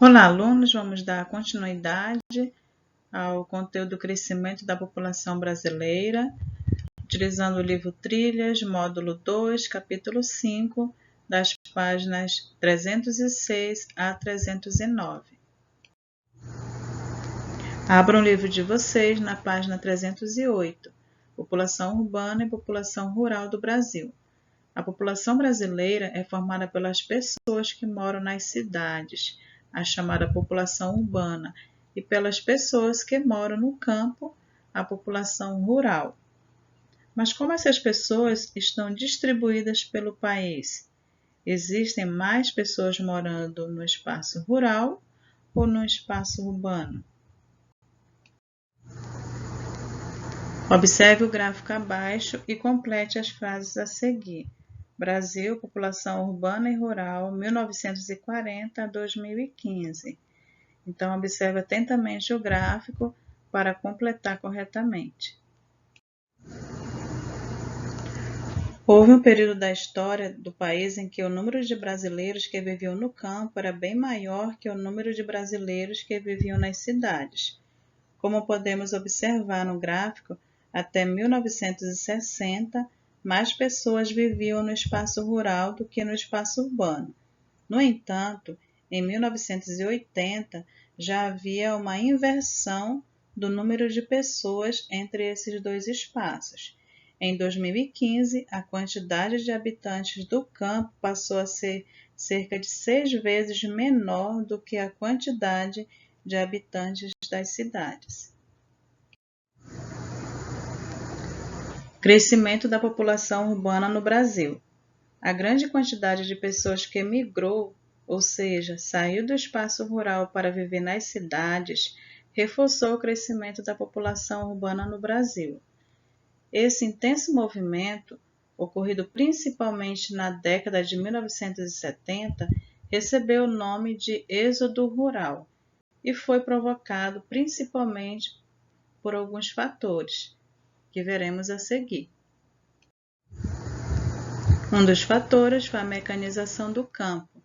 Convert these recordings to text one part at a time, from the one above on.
Olá, alunos! Vamos dar continuidade ao conteúdo Crescimento da População Brasileira, utilizando o livro Trilhas, módulo 2, capítulo 5, das páginas 306 a 309. Abram o livro de vocês na página 308, População Urbana e População Rural do Brasil. A população brasileira é formada pelas pessoas que moram nas cidades, a chamada população urbana, e pelas pessoas que moram no campo, a população rural. Mas como essas pessoas estão distribuídas pelo país? Existem mais pessoas morando no espaço rural ou no espaço urbano? Observe o gráfico abaixo e complete as frases a seguir. Brasil, população urbana e rural, 1940 a 2015. Então, observe atentamente o gráfico para completar corretamente. Houve um período da história do país em que o número de brasileiros que viviam no campo era bem maior que o número de brasileiros que viviam nas cidades. Como podemos observar no gráfico, até 1960, mais pessoas viviam no espaço rural do que no espaço urbano. No entanto, em 1980, já havia uma inversão do número de pessoas entre esses dois espaços. Em 2015, a quantidade de habitantes do campo passou a ser cerca de 6 vezes menor do que a quantidade de habitantes das cidades. Crescimento da população urbana no Brasil. A grande quantidade de pessoas que migrou, ou seja, saiu do espaço rural para viver nas cidades, reforçou o crescimento da população urbana no Brasil. Esse intenso movimento, ocorrido principalmente na década de 1970, recebeu o nome de êxodo rural e foi provocado principalmente por alguns fatores, que veremos a seguir. Um dos fatores foi a mecanização do campo.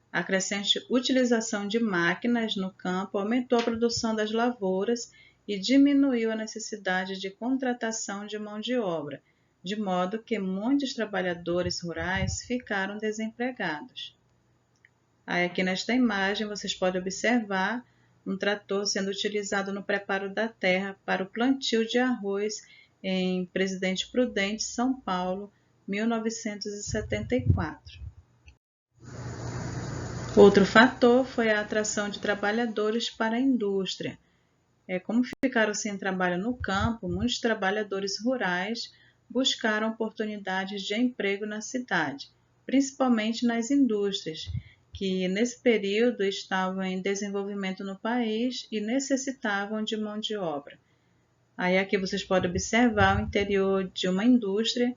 A crescente utilização de máquinas no campo aumentou a produção das lavouras e diminuiu a necessidade de contratação de mão de obra, de modo que muitos trabalhadores rurais ficaram desempregados. Aí aqui nesta imagem vocês podem observar um trator sendo utilizado no preparo da terra para o plantio de arroz em Presidente Prudente, São Paulo, 1974. Outro fator foi a atração de trabalhadores para a indústria. Como ficaram sem trabalho no campo, muitos trabalhadores rurais buscaram oportunidades de emprego na cidade, principalmente nas indústrias, que nesse período estavam em desenvolvimento no país e necessitavam de mão de obra. Aí aqui vocês podem observar o interior de uma indústria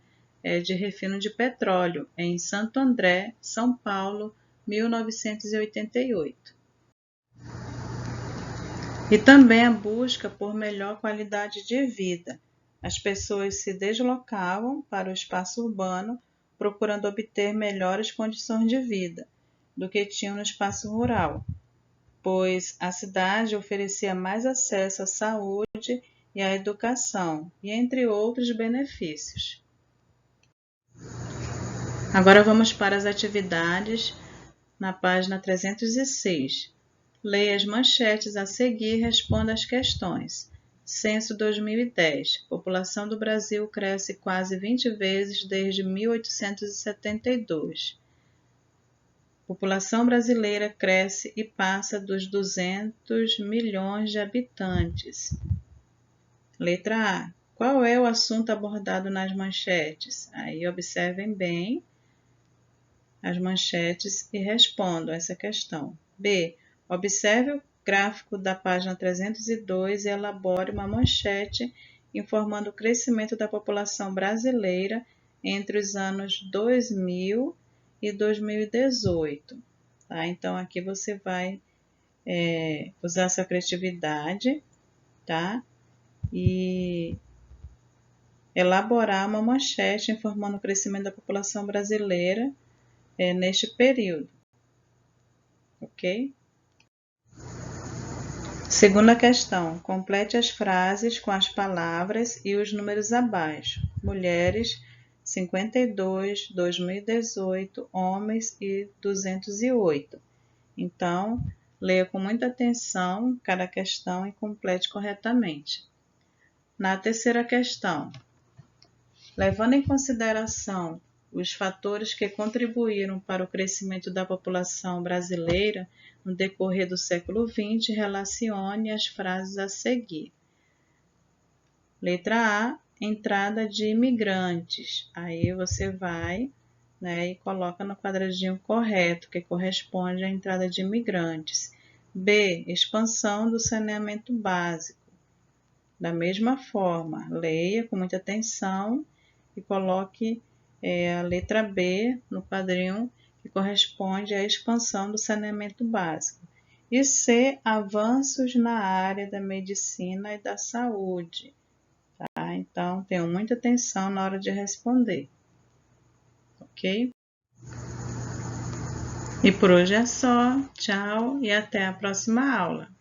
de refino de petróleo em Santo André, São Paulo, 1988. E também a busca por melhor qualidade de vida. As pessoas se deslocavam para o espaço urbano procurando obter melhores condições de vida do que tinham no espaço rural, pois a cidade oferecia mais acesso à saúde e à educação, e entre outros benefícios. Agora vamos para as atividades na página 306. Leia as manchetes a seguir e responda as questões. Censo 2010. População do Brasil cresce quase 20 vezes desde 1872. População brasileira cresce e passa dos 200 milhões de habitantes. Letra A. Qual é o assunto abordado nas manchetes? Aí observem bem as manchetes e respondam essa questão. B. Observe o gráfico da página 302 e elabore uma manchete informando o crescimento da população brasileira entre os anos 2000 e 2018. Tá? Então, aqui você vai usar sua criatividade, tá? E elaborar uma manchete informando o crescimento da população brasileira neste período. Ok? Segunda questão. Complete as frases com as palavras e os números abaixo. Mulheres, 52, 2018, homens e 208. Então, leia com muita atenção cada questão e complete corretamente. Na terceira questão, levando em consideração os fatores que contribuíram para o crescimento da população brasileira no decorrer do século XX, relacione as frases a seguir. Letra A, entrada de imigrantes. Aí você vai, e coloca no quadradinho correto, que corresponde à entrada de imigrantes. B, expansão do saneamento básico. Da mesma forma, leia com muita atenção e coloque a letra B no quadrinho que corresponde à expansão do saneamento básico. E C, avanços na área da medicina e da saúde. Tá? Então, tenham muita atenção na hora de responder. Ok? E por hoje é só. Tchau e até a próxima aula.